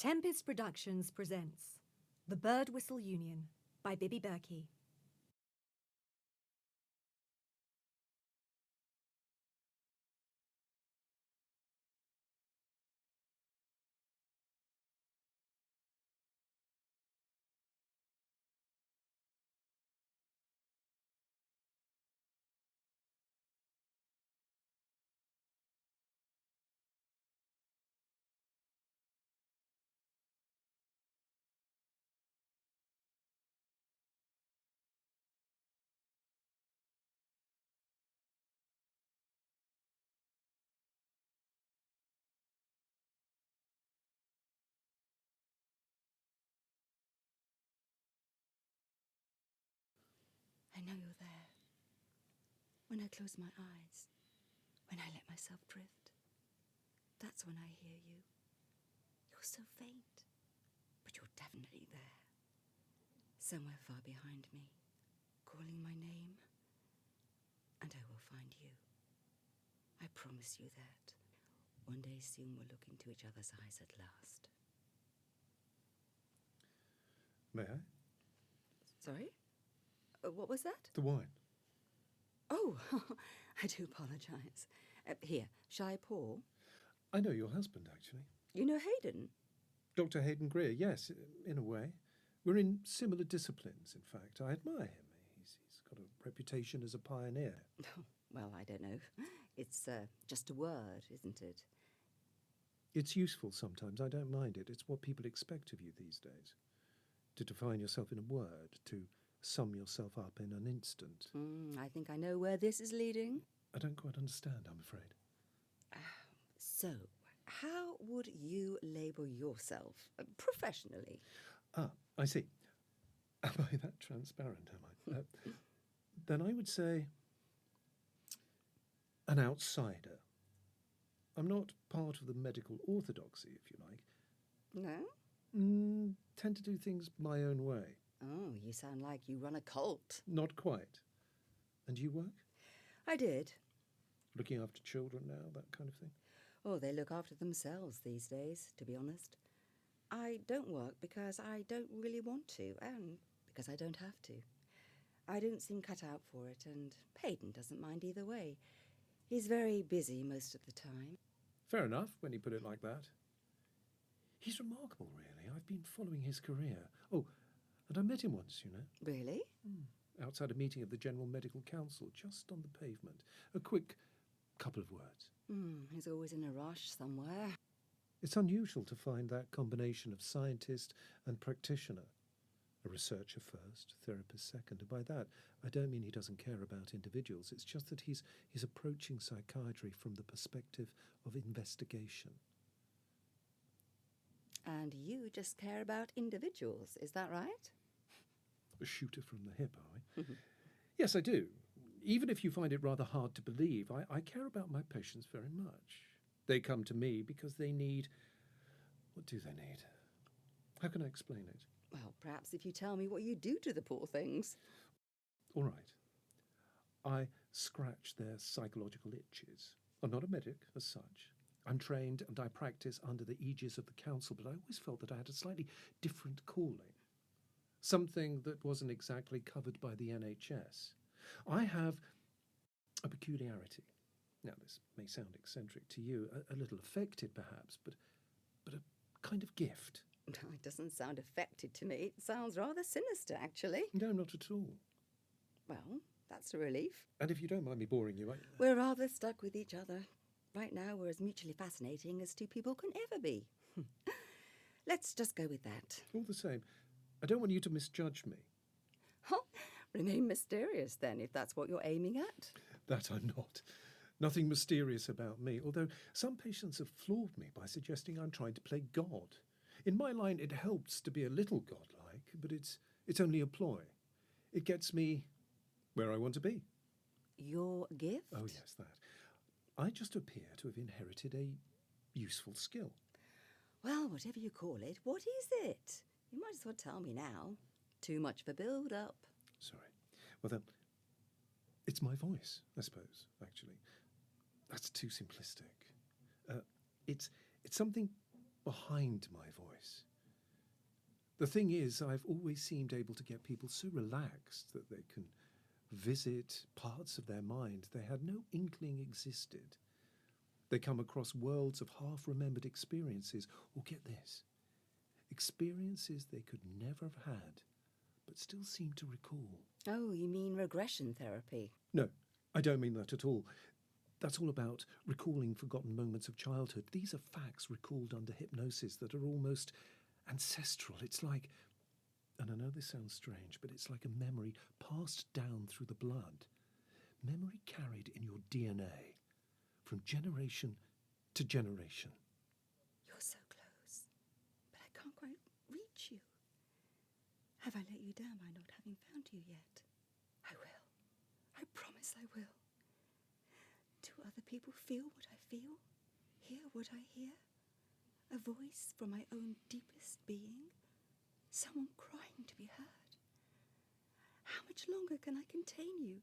Tempest Productions presents The Birdwhistle Union by Bibi Berkey. I know you're there. When I close my eyes, when I let myself drift, that's when I hear you. You're so faint, but you're definitely there. Somewhere far behind me, calling my name, and I will find you. I promise you that. One day soon we'll look into each other's eyes at last. May I? Sorry? What was that? The wine. Oh, I do apologise. Here, shall I pour? I know your husband, actually. You know Hayden? Dr. Hayden Greer, yes, in a way. We're in similar disciplines, in fact. I admire him. He's got a reputation as a pioneer. Well, I don't know. It's just a word, isn't it? It's useful sometimes. I don't mind it. It's what people expect of you these days. To define yourself in a word, to sum yourself up in an instant. I think I know where this is leading. I don't quite understand, I'm afraid. So, how would you label yourself professionally? Ah, I see. Am I that transparent, am I? Then I would say an outsider. I'm not part of the medical orthodoxy, if you like. No? Tend to do things my own way. Oh, you sound like you run a cult. Not quite. And you work? I did. Looking after children now, that kind of thing? Oh, they look after themselves these days, to be honest. I don't work because I don't really want to, and because I don't have to. I don't seem cut out for it, and Hayden doesn't mind either way. He's very busy most of the time. Fair enough, when you put it like that. He's remarkable, really. I've been following his career. Oh, and I met him once, you know. Really? Outside a meeting of the General Medical Council, just on the pavement. A quick couple of words. He's always in a rush somewhere. It's unusual to find that combination of scientist and practitioner. A researcher first, therapist second. And by that, I don't mean he doesn't care about individuals. It's just that he's approaching psychiatry from the perspective of investigation. And you just care about individuals, is that right? A shooter from the hip, are we? Yes, I do. Even if you find it rather hard to believe, I care about my patients very much. They come to me because they need... What do they need? How can I explain it? Well, perhaps if you tell me what you do to the poor things. All right. I scratch their psychological itches. I'm not a medic as such. I'm trained and I practice under the aegis of the council, but I always felt that I had a slightly different calling. Something that wasn't exactly covered by the NHS. I have a peculiarity. Now, this may sound eccentric to you, a little affected perhaps, but a kind of gift. It doesn't sound affected to me. It sounds rather sinister, actually. No, not at all. Well, that's a relief. And if you don't mind me boring you, We're rather stuck with each other. Right now, we're as mutually fascinating as two people can ever be. Let's just go with that. all the same, I don't want you to misjudge me. Remain mysterious, then, if that's what you're aiming at. That I'm not. Nothing mysterious about me, although some patients have floored me by suggesting I'm trying to play God. In my line, it helps to be a little godlike, but it's only a ploy. It gets me where I want to be. Your gift? Oh, yes, that. I just appear to have inherited a useful skill. Well, whatever you call it, what is it? You might as well tell me now. Too much of a build-up. Sorry. Well, then, it's my voice, I suppose, actually. That's too simplistic. It's something behind my voice. The thing is, I've always seemed able to get people so relaxed that they can visit parts of their mind they had no inkling existed. They come across worlds of half-remembered experiences, or get this, experiences they could never have had, but still seem to recall. Oh, you mean regression therapy? No, I don't mean that at all. That's all about recalling forgotten moments of childhood. These are facts recalled under hypnosis that are almost ancestral. It's like, and I know this sounds strange, but it's like a memory passed down through the blood. Memory carried in your DNA from generation to generation. You're so close, but I can't quite reach you. Have I let you down by not having found you yet? I will. I promise I will. Do other people feel what I feel? Hear what I hear? A voice from my own deepest being? Someone crying to be heard? How much longer can I contain you?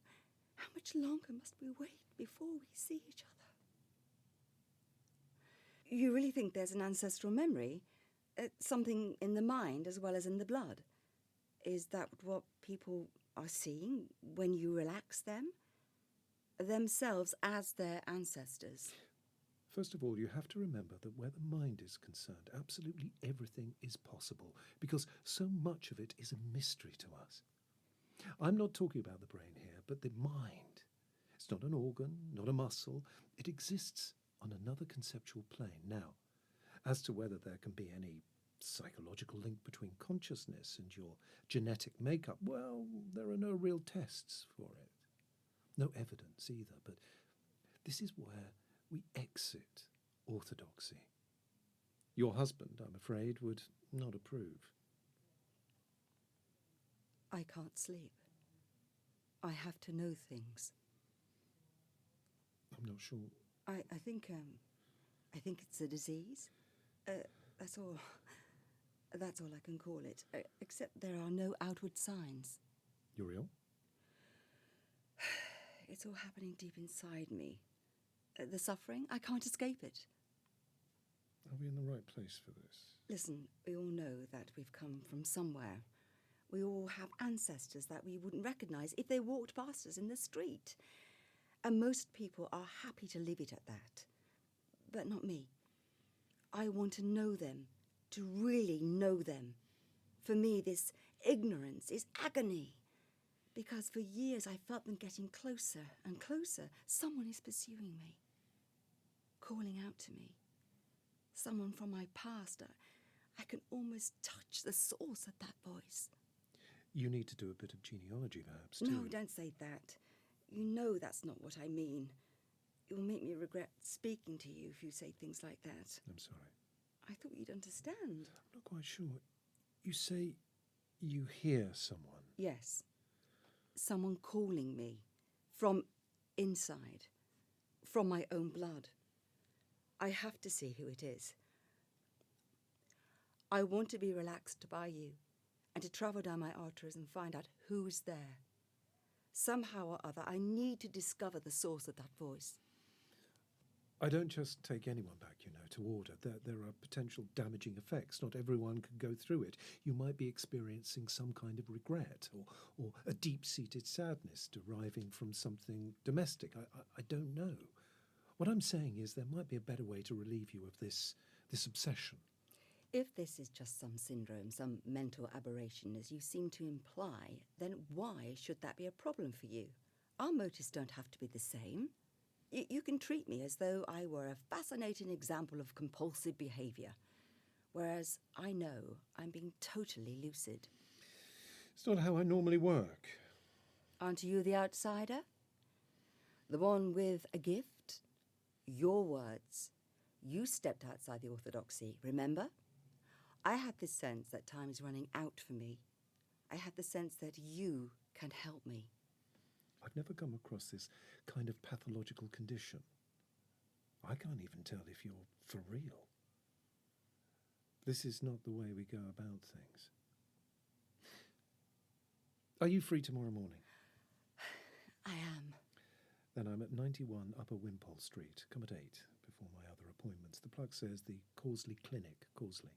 How much longer must we wait before we see each other? You really think there's an ancestral memory? Something in the mind as well as in the blood? Is that what people are seeing when you relax them? Themselves as their ancestors? First of all, you have to remember that where the mind is concerned, absolutely everything is possible, because so much of it is a mystery to us. I'm not talking about the brain here, but the mind. It's not an organ, not a muscle. It exists on another conceptual plane. Now, as to whether there can be any psychological link between consciousness and your genetic makeup, well, there are no real tests for it. No evidence either, but this is where we exit orthodoxy. Your husband, I'm afraid, would not approve. I can't sleep. I have to know things. I'm not sure. I think it's a disease. That's all. That's all I can call it. Except there are no outward signs. You're ill? It's all happening deep inside me. The suffering, I can't escape it. Are we in the right place for this? Listen, we all know that we've come from somewhere. We all have ancestors that we wouldn't recognise if they walked past us in the street. And most people are happy to leave it at that. But not me. I want to know them, to really know them. For me, this ignorance is agony. Because for years I felt them getting closer and closer. Someone is pursuing me, calling out to me. Someone from my past. I can almost touch the source of that voice. You need to do a bit of genealogy, perhaps, too. No, don't say that. You know that's not what I mean. It will make me regret speaking to you if you say things like that. I'm sorry. I thought you'd understand. I'm not quite sure. You say you hear someone. Yes. Someone calling me. From inside. From my own blood. I have to see who it is. I want to be relaxed by you and to travel down my arteries and find out who's there. Somehow or other, I need to discover the source of that voice. I don't just take anyone back, to order. There are potential damaging effects. Not everyone can go through it. You might be experiencing some kind of regret or a deep-seated sadness deriving from something domestic. I don't know. What I'm saying is there might be a better way to relieve you of this obsession. If this is just some syndrome, some mental aberration, as you seem to imply, then why should that be a problem for you? Our motives don't have to be the same. You can treat me as though I were a fascinating example of compulsive behaviour, whereas I know I'm being totally lucid. It's not how I normally work. Aren't you the outsider? The one with a gift? Your words. You stepped outside the orthodoxy, remember? I had the sense that time is running out for me. I had the sense that you can help me. I've never come across this kind of pathological condition. I can't even tell if you're for real. This is not the way we go about things. Are you free tomorrow morning? I am. Then I'm at 91 Upper Wimpole Street. Come at 8 before my other appointment. appointments. The plug says the Causley Clinic, Causley.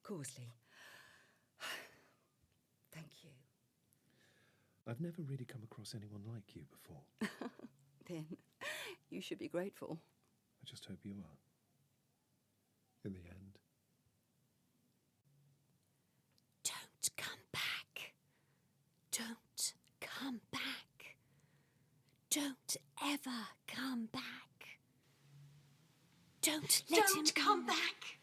Causley. Thank you. I've never really come across anyone like you before. Then you should be grateful. I just hope you are. In the end. Don't come back. Don't come back. Don't ever come back. Don't let him come in. back.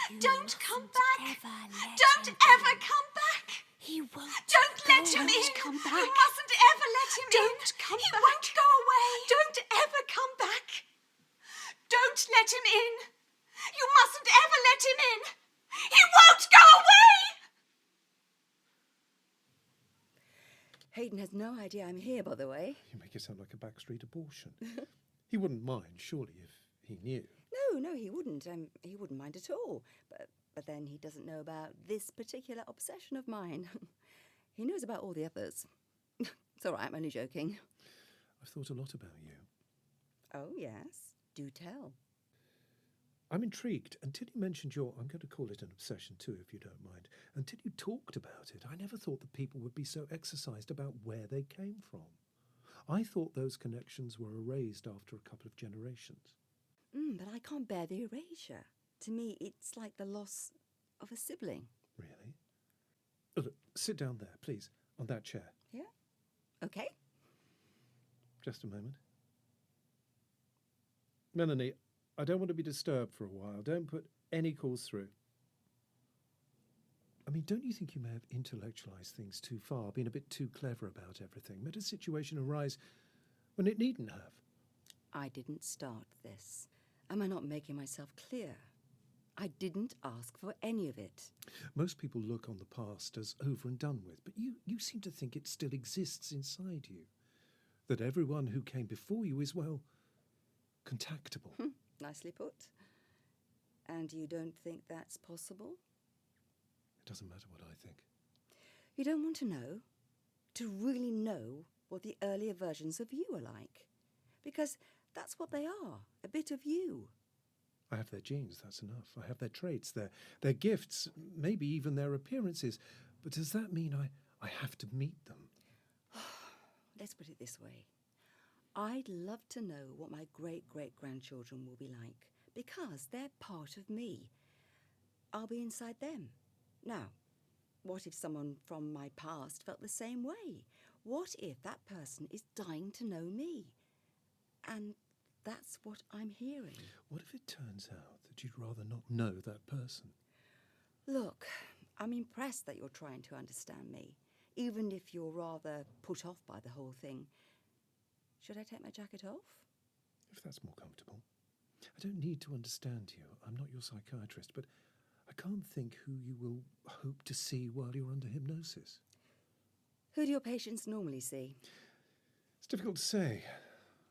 You Don't come mustn't back. Ever let Don't him ever in. come back. He won't. Don't let go. him in. Come You back. mustn't ever let him in. Don't come he back. won't go away. Don't ever come back. Don't let him in. You mustn't ever let him in. He won't go away. Hayden has no idea I'm here, by the way. You make it sound like a backstreet abortion. He wouldn't mind, surely, if he knew. No, he wouldn't. He wouldn't mind at all. But then he doesn't know about this particular obsession of mine. He knows about all the others. It's all right, I'm only joking. I've thought a lot about you. Oh, yes. Do tell. I'm intrigued. Until you mentioned I'm going to call it an obsession too, if you don't mind. Until you talked about it, I never thought that people would be so exercised about where they came from. I thought those connections were erased after a couple of generations. But I can't bear the erasure. To me, it's like the loss of a sibling. Really? Oh, look, sit down there, please, on that chair. Yeah? Okay. Just a moment. Melanie, I don't want to be disturbed for a while. Don't put any calls through. I mean, don't you think you may have intellectualized things too far, been a bit too clever about everything, made a situation arise when it needn't have? I didn't start this. Am I not making myself clear? I didn't ask for any of it. Most people look on the past as over and done with, but you seem to think it still exists inside you. That everyone who came before you is, well, contactable. Nicely put. And you don't think that's possible? It doesn't matter what I think. You don't want to know? To really know what the earlier versions of you are like? Because that's what they are, a bit of you. I have their genes, that's enough. I have their traits, their gifts, maybe even their appearances. But does that mean I have to meet them? Let's put it this way. I'd love to know what my great-great-grandchildren will be like, because they're part of me. I'll be inside them. Now, what if someone from my past felt the same way? What if that person is dying to know me? And that's what I'm hearing. What if it turns out that you'd rather not know that person? Look, I'm impressed that you're trying to understand me, even if you're rather put off by the whole thing. Should I take my jacket off? If that's more comfortable. I don't need to understand you. I'm not your psychiatrist, but I can't think who you will hope to see while you're under hypnosis. Who do your patients normally see? It's difficult to say.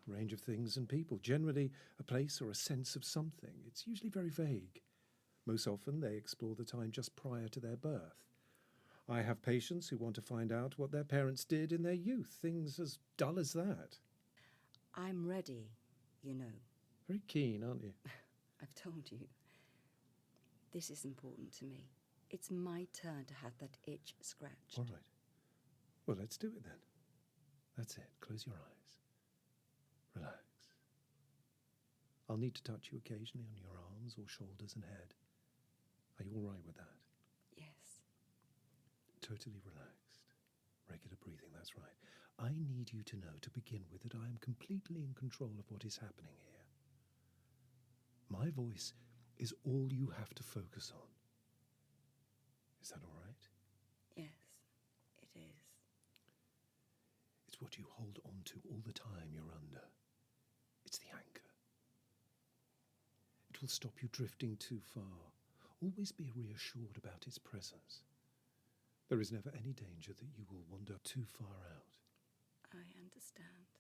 A range of things and people. Generally, a place or a sense of something. It's usually very vague. Most often, they explore the time just prior to their birth. I have patients who want to find out what their parents did in their youth. Things as dull as that. I'm ready, you know. Very keen, aren't you? I've told you. This is important to me. It's my turn to have that itch scratched. All right. Well, let's do it then. That's it. Close your eyes. Relax. I'll need to touch you occasionally on your arms or shoulders and head. Are you all right with that? Yes. Totally relaxed. Regular breathing, that's right. I need you to know to begin with that I am completely in control of what is happening here. My voice is all you have to focus on. Is that all right? Yes, it is. It's what you hold on to all the time you're under. It's the anchor. It will stop you drifting too far. Always be reassured about its presence. There is never any danger that you will wander too far out. I understand.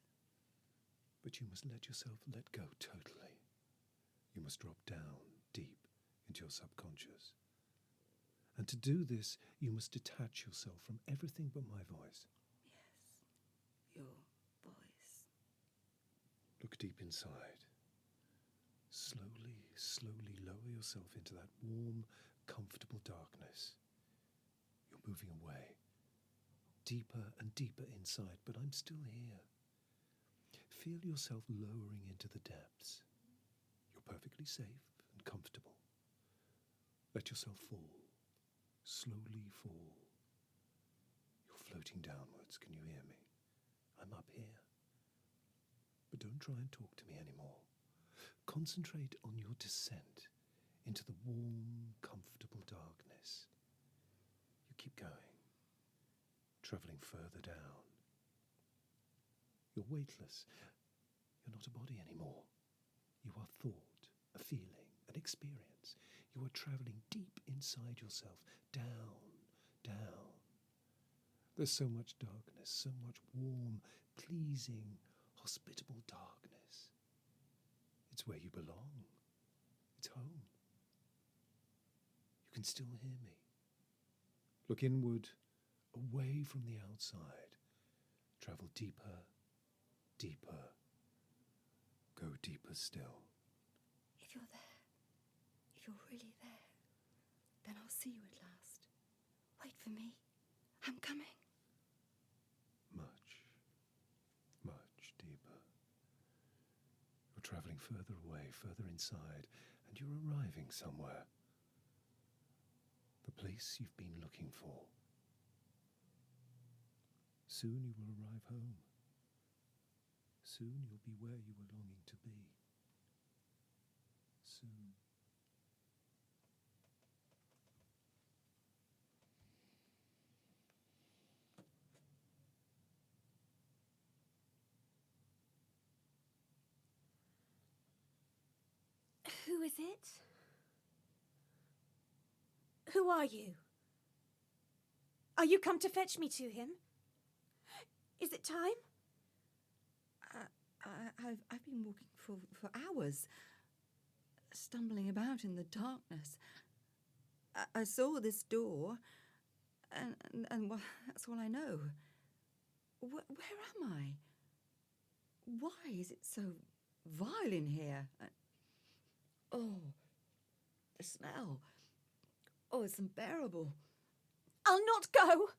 But you must let yourself let go totally. You must drop down deep into your subconscious. And to do this, you must detach yourself from everything but my voice. Yes, your voice. Look deep inside. Slowly, slowly lower yourself into that warm, comfortable darkness. You're moving away, deeper and deeper inside, but I'm still here. Feel yourself lowering into the depths. You're perfectly safe and comfortable. Let yourself fall. Slowly fall. You're floating downwards. Can you hear me? I'm up here. But don't try and talk to me anymore. Concentrate on your descent into the warm, comfortable darkness. You keep going, travelling further down. You're weightless. You're not a body anymore. You are thought, a feeling, an experience. You are travelling deep inside yourself, down, down. There's so much darkness, so much warm, pleasing, hospitable darkness. It's where you belong. It's home. You can still hear me. Look inward, away from the outside. Travel deeper, deeper. Go deeper still. If you're there, if you're really there, then I'll see you at last. Wait for me. I'm coming. Much, much deeper. You're travelling further away, further inside, and you're arriving somewhere. The place you've been looking for. Soon you will arrive home. Soon you'll be where you were longing to be. Soon. Who is it? Who are you? Are you come to fetch me to him? Is it time? I've been walking for hours, stumbling about in the darkness. I saw this door, and well, that's all I know. Where am I? Why is it so vile in here? Oh, the smell. Oh, it's unbearable. I'll not go.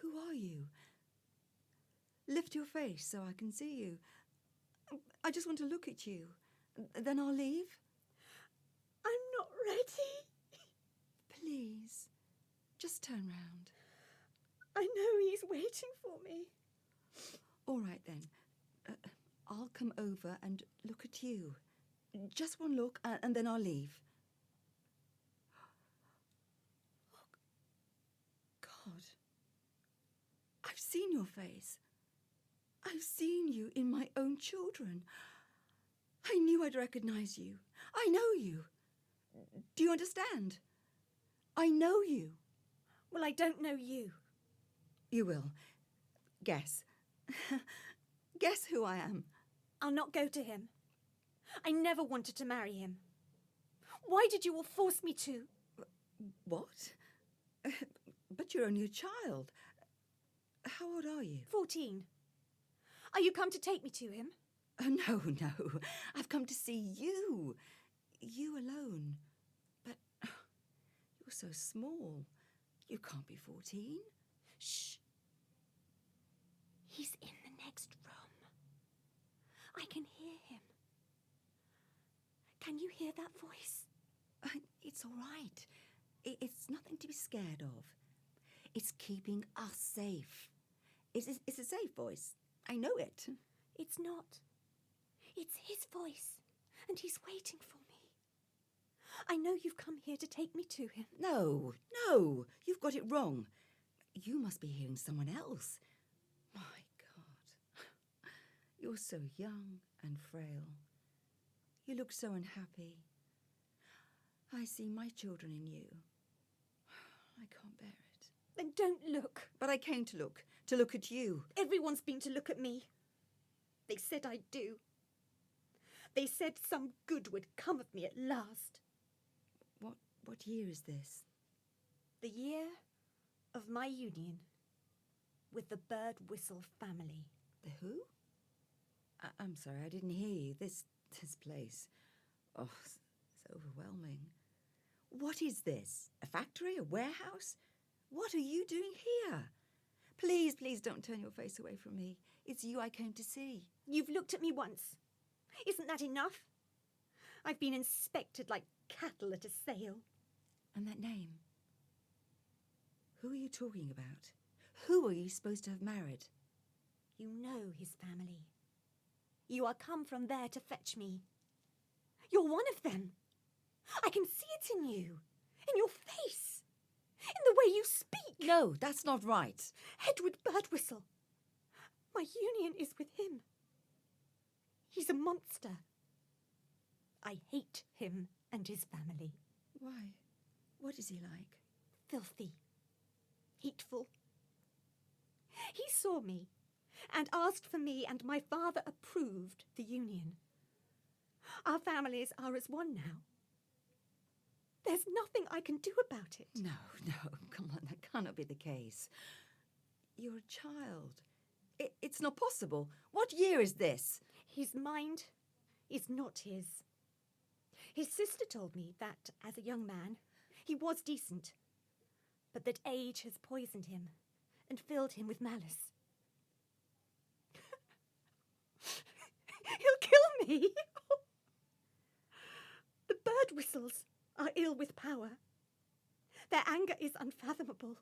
Who are you? Lift your face so I can see you. I just want to look at you. Then I'll leave. I'm not ready. Please, just turn round. I know he's waiting for me. All right then. I'll come over and look at you. Just one look, and then I'll leave. Oh, God. I've seen your face. I've seen you in my own children. I knew I'd recognize you. I know you. Do you understand? I know you. Well, I don't know you. You will. Guess. Guess who I am. I'll not go to him. I never wanted to marry him. Why did you all force me to? What? But you're only a child. How old are you? 14. Are you come to take me to him? Oh, no. I've come to see you. You alone. But you're so small. You can't be 14. Shh. He's in the next room. I can hear him. Can you hear that voice? It's all right. It's nothing to be scared of. It's keeping us safe. It's a safe voice. I know it. It's not. It's his voice, and he's waiting for me. I know you've come here to take me to him. No, you've got it wrong. You must be hearing someone else. My God. You're so young and frail. You look so unhappy. I see my children in you. I can't bear it. Then don't look. But I came to look at you. Everyone's been to look at me. They said I'd do. They said some good would come of me at last. What year is this? The year of my union with the Birdwhistle family. The who? I'm sorry, I didn't hear you. This This place. Oh, it's overwhelming. What is this? A factory? A warehouse? What are you doing here? Please, please don't turn your face away from me. It's you I came to see. You've looked at me once. Isn't that enough? I've been inspected like cattle at a sale. And that name? Who are you talking about? Who are you supposed to have married? You know his family. You are come from there to fetch me. You're one of them. I can see it in you, in your face, in the way you speak. No, that's not right. Edward Birdwhistle. My union is with him. He's a monster. I hate him and his family. Why? What is he like? Filthy. Hateful. He saw me and asked for me, and my father approved the union. Our families are as one now. There's nothing I can do about it. No, come on, that cannot be the case. You're a child. It's not possible. What year is this? His mind is not his. His sister told me that, as a young man, he was decent, but that age has poisoned him and filled him with malice. He'll kill me! The Birdwhistles are ill with power. Their anger is unfathomable.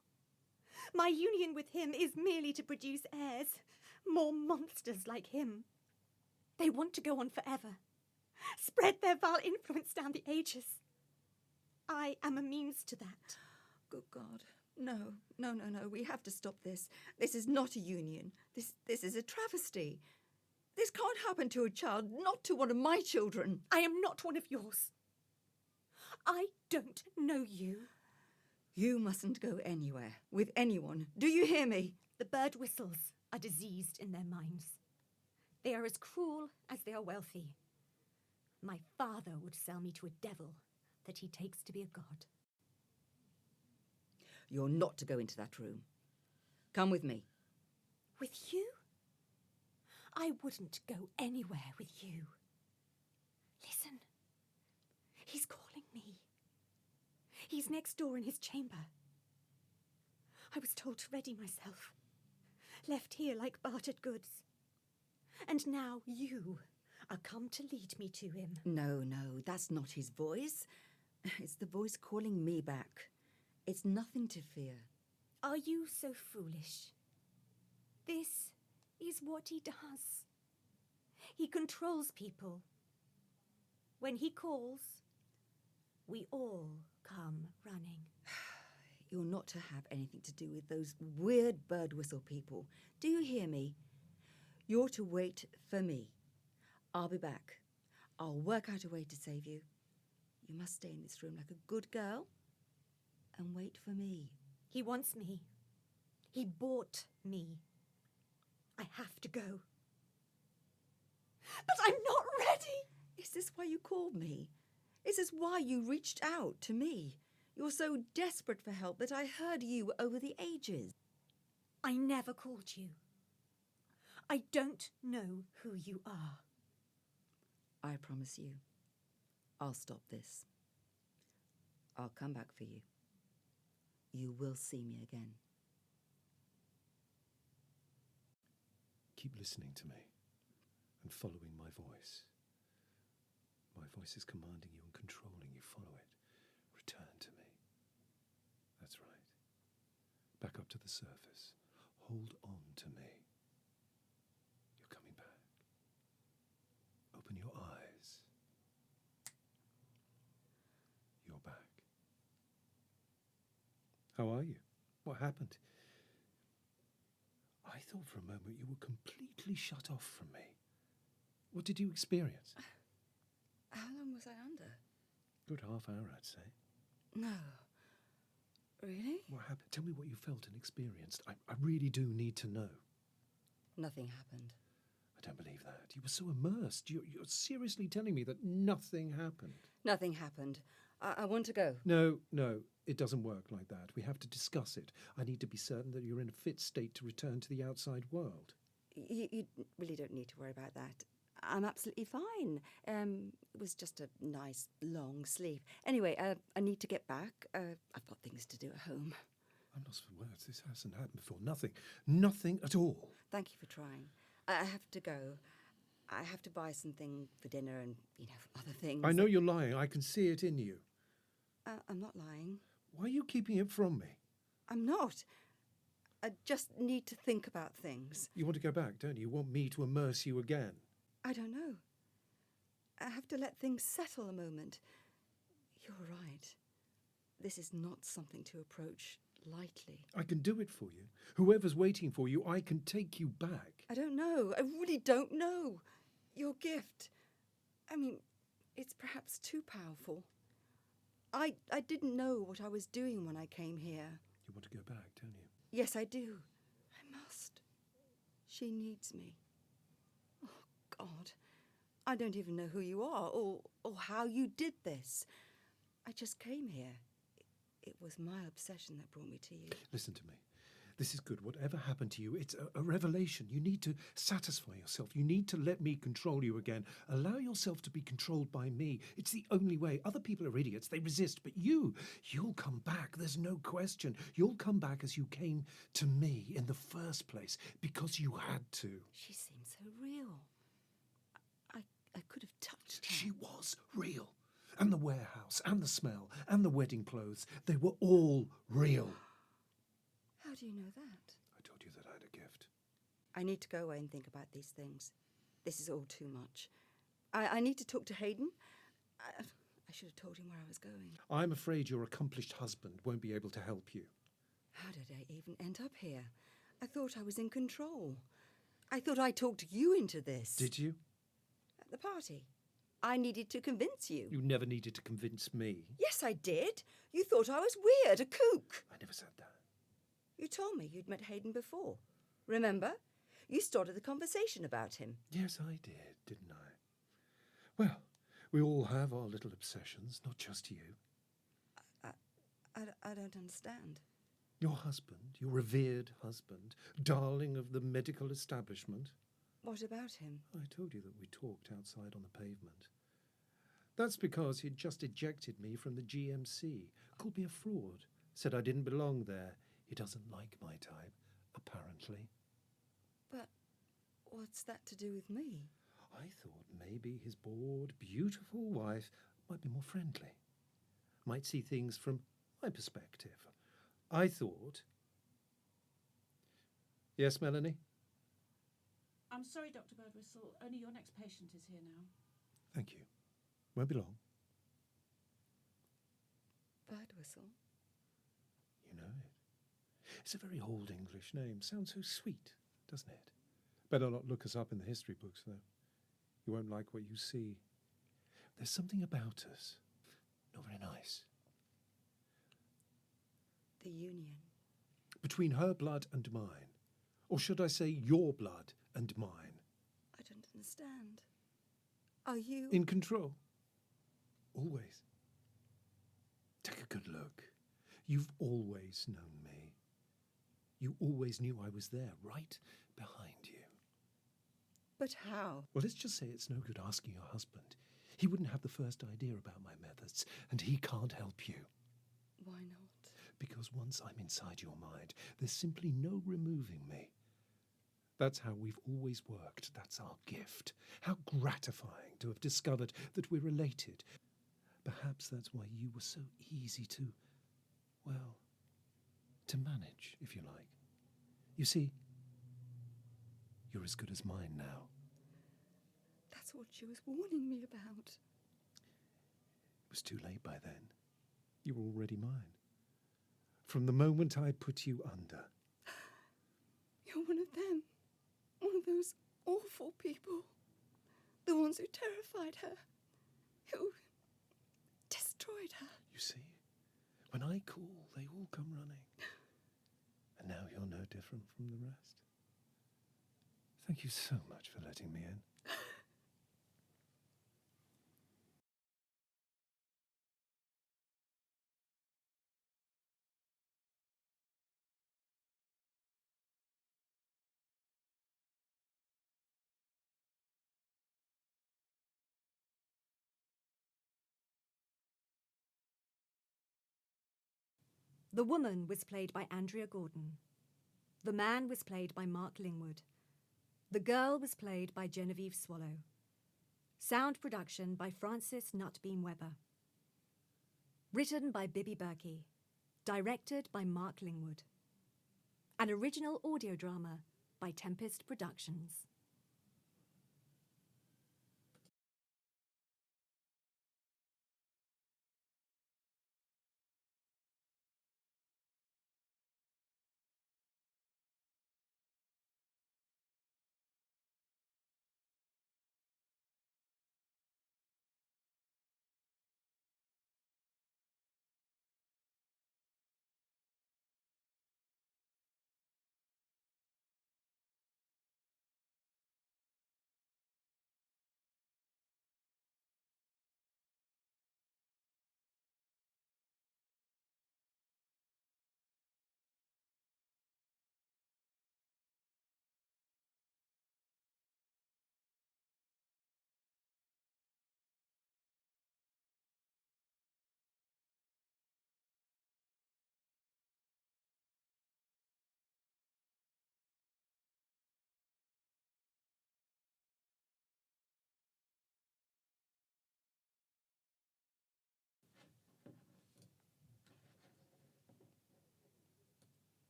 My union with him is merely to produce heirs, more monsters like him. They want to go on forever, spread their vile influence down the ages. I am a means to that. Good God. No. We have to stop this. This is not a union. This is a travesty. This can't happen to a child, not to one of my children. I am not one of yours. I don't know you. You mustn't go anywhere with anyone. Do you hear me? The Birdwhistles are diseased in their minds. They are as cruel as they are wealthy. My father would sell me to a devil that he takes to be a god. You're not to go into that room. Come with me. With you? I wouldn't go anywhere with you. Listen. He's calling me. He's next door in his chamber. I was told to ready myself. Left here like bartered goods. And now you are come to lead me to him. No, that's not his voice. It's the voice calling me back. It's nothing to fear. Are you so foolish? This is what he does. He controls people. When he calls, we all come running. You're not to have anything to do with those weird Birdwhistle people. Do you hear me? You're to wait for me. I'll be back. I'll work out a way to save you. You must stay in this room like a good girl and wait for me. He wants me. He bought me. I have to go. But I'm not ready. Is this why you called me? Is this why you reached out to me? You're so desperate for help that I heard you over the ages. I never called you. I don't know who you are. I promise you, I'll stop this. I'll come back for you. You will see me again. Keep listening to me and following my voice. My voice is commanding you and controlling you. Follow it. Return to me. That's right. Back up to the surface. Hold on to me. You're coming back. Open your eyes. You're back. How are you? What happened? I thought for a moment you were completely shut off from me. What did you experience? How long was I under? Good half hour, I'd say. No. Really? What happened? Tell me what you felt and experienced. I really do need to know. Nothing happened. I don't believe that. You were so immersed. You're seriously telling me that nothing happened? Nothing happened. I want to go. No, it doesn't work like that. We have to discuss it. I need to be certain that you're in a fit state to return to the outside world. You really don't need to worry about that. I'm absolutely fine. It was just a nice, long sleep. Anyway, I need to get back. I've got things to do at home. I'm lost for words. This hasn't happened before. Nothing. Nothing at all. Thank you for trying. I have to go. I have to buy something for dinner and, other things. I know you're lying. I can see it in you. I'm not lying. Why are you keeping it from me? I'm not. I just need to think about things. You want to go back, don't you? You want me to immerse you again. I don't know. I have to let things settle a moment. You're right. This is not something to approach lightly. I can do it for you. Whoever's waiting for you, I can take you back. I don't know. I really don't know. Your gift. I mean, it's perhaps too powerful. I didn't know what I was doing when I came here. You want to go back, don't you? Yes, I do. I must. She needs me. Oh, God. I don't even know who you are or how you did this. I just came here. It was my obsession that brought me to you. Listen to me. This is good. Whatever happened to you, it's a revelation. You need to satisfy yourself. You need to let me control you again. Allow yourself to be controlled by me. It's the only way. Other people are idiots. They resist. But you'll come back. There's no question. You'll come back as you came to me in the first place because you had to. She seemed so real. I could have touched her. She was real. And the warehouse, and the smell, and the wedding clothes, they were all real. How do you know that? I told you that I had a gift. I need to go away and think about these things. This is all too much. I need to talk to Hayden. I should have told him where I was going. I'm afraid your accomplished husband won't be able to help you. How did I even end up here? I thought I was in control. I thought I talked you into this. Did you? At the party. I needed to convince you. You never needed to convince me. Yes, I did. You thought I was weird, a kook. I never said that. You told me you'd met Hayden before. Remember? You started the conversation about him. Yes, I did, didn't I? Well, we all have our little obsessions, not just you. I don't understand. Your husband, your revered husband, darling of the medical establishment. What about him? I told you that we talked outside on the pavement. That's because he'd just ejected me from the GMC, called me a fraud, said I didn't belong there. He doesn't like my type, apparently. But what's that to do with me? I thought maybe his bored, beautiful wife might be more friendly, might see things from my perspective. I thought... Yes, Melanie? I'm sorry, Dr. Birdwhistle. Only your next patient is here now. Thank you. Won't be long. Birdwhistle? You know it. It's a very old English name. Sounds so sweet, doesn't it? Better not look us up in the history books, though. You won't like what you see. There's something about us. Not very nice. The union. Between her blood and mine. Or should I say your blood and mine? I don't understand. Are you... In control. Always. Take a good look. You've always known me. You always knew I was there, right behind you. But how? Well, let's just say it's no good asking your husband. He wouldn't have the first idea about my methods, and he can't help you. Why not? Because once I'm inside your mind, there's simply no removing me. That's how we've always worked. That's our gift. How gratifying to have discovered that we're related. Perhaps that's why you were so easy to, well, to manage, if you like. You see, you're as good as mine now. That's what she was warning me about. It was too late by then. You were already mine. From the moment I put you under. You're one of them. One of those awful people. The ones who terrified her. Who destroyed her. You see, when I call, they all come running. And now you're no different from the rest. Thank you so much for letting me in. The woman was played by Andrea Gordon. The man was played by Mark Lingwood. The girl was played by Genevieve Swallow. Sound production by Francis Nutbeam Webber. Written by Bibi Berkey. Directed by Mark Lingwood. An original audio drama by Tempest Productions.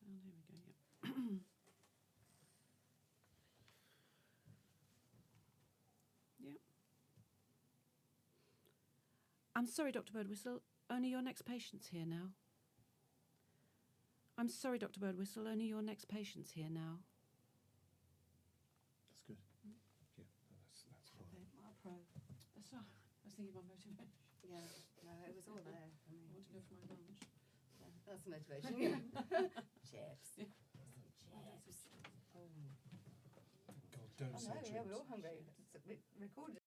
Here we go, yeah. Yeah. I'm sorry, Dr. Birdwhistle, only your next patient's here now. I'm sorry, Dr. Birdwhistle, only your next patient's here now. That's good. Yeah, that's fine. Okay, my pro. That's all. I was thinking about motivation. Yeah, no, it was all there for I me. want to go for my lunch. Yeah, that's motivation. Chips. God, Oh, don't I say know, yeah, chips. we're all hungry. It's recorded.